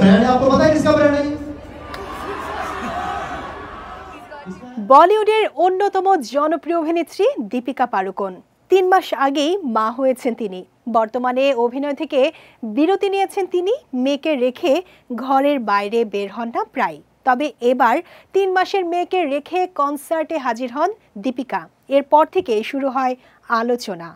Brand है, आपको पता है किसका ब्रांड है? বলিউডের অন্যতম জনপ্রিয় অভিনেত্রী দীপিকা পাড়ুকোন ৩ মাস আগেই মা হয়েছেন তিনি। বর্তমানে অভিনয় থেকে বিরতি নিয়েছেন তিনি। মেয়েকে রেখে ঘরের বাইরে বের হন না প্রায়। তবে এবার ৩ মাসের মেয়েকে রেখে কনসার্টে হাজির হন দীপিকা। এরপর থেকে শুরু হয় আলোচনা।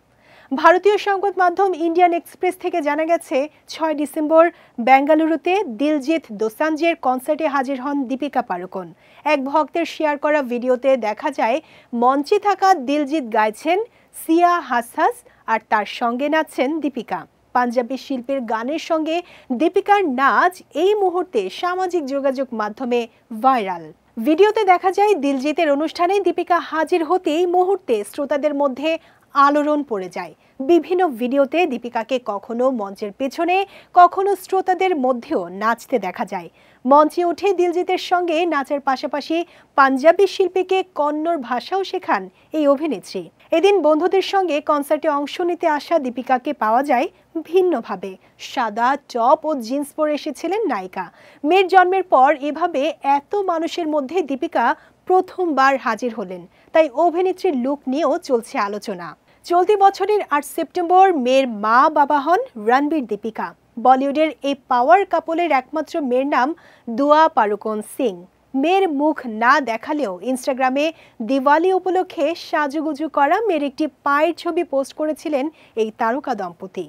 ভারতীয় সংবাদ মাধ্যম ইন্ডিয়ান এক্সপ্রেস থেকে জানা গেছে ৬ ডিসেম্বর বেঙ্গালুরুতে দিলজিৎ দোসাঞ্জের কনসার্টে হাজির হন দীপিকা পাড়ুকোন। এক ভক্তের শেয়ার করা ভিডিওতে দেখা যায় মঞ্চে থাকা দিলজিৎ গাইছেন সিয়া হাসহাস আর তার সঙ্গে নাচছেন দীপিকা। পাঞ্জাবি শিল্পীর গানের সঙ্গে দীপিকার নাচ এই মুহূর্তে সামাজিক যোগাযোগ মাধ্যমে ভাইরাল। ভিডিওতে দেখা যায় দিলজিতের অনুষ্ঠানে দীপিকা হাজির হতেই মুহূর্তে শ্রোতাদের মধ্যে আলোড়ন পড়ে যায়। বিভিন্ন ভিডিওতে দীপিকাকে কখনো মঞ্চের পেছনে, কখনো শ্রোতাদের মধ্যেও নাচতে দেখা যায়। মঞ্চে উঠে দিলজিতের সঙ্গে নাচের পাশাপাশি পাঞ্জাবি শিল্পীকে কন্নড় ভাষাও শেখান এই অভিনেত্রী। এদিন বন্ধুদের সঙ্গে কনসার্টে অংশ নিতে আসা দীপিকাকে পাওয়া যায় ভিন্নভাবে। সাদা টপ ও জিন্স পরে এসেছিলেন নায়িকা। মেয়ের জন্মের পর এভাবে এত মানুষের মধ্যে দীপিকা প্রথমবার হাজির হলেন, তাই অভিনেত্রীর লুক নিয়েও চলছে আলোচনা। চলতি বছরের ৮ সেপ্টেম্বর মেয়ের মা বাবা হন রণবীর দীপিকা। বলিউডের এই পাওয়ার কাপলের একমাত্র মেয়ের নাম দুয়া পাড়ুকোন সিং। মেয়ের মুখ না দেখালেও ইনস্টাগ্রামে দিওয়ালি উপলক্ষে সাজুগুজু করা মেয়ের একটি পায়ের ছবি পোস্ট করেছিলেন এই তারকা দম্পতি।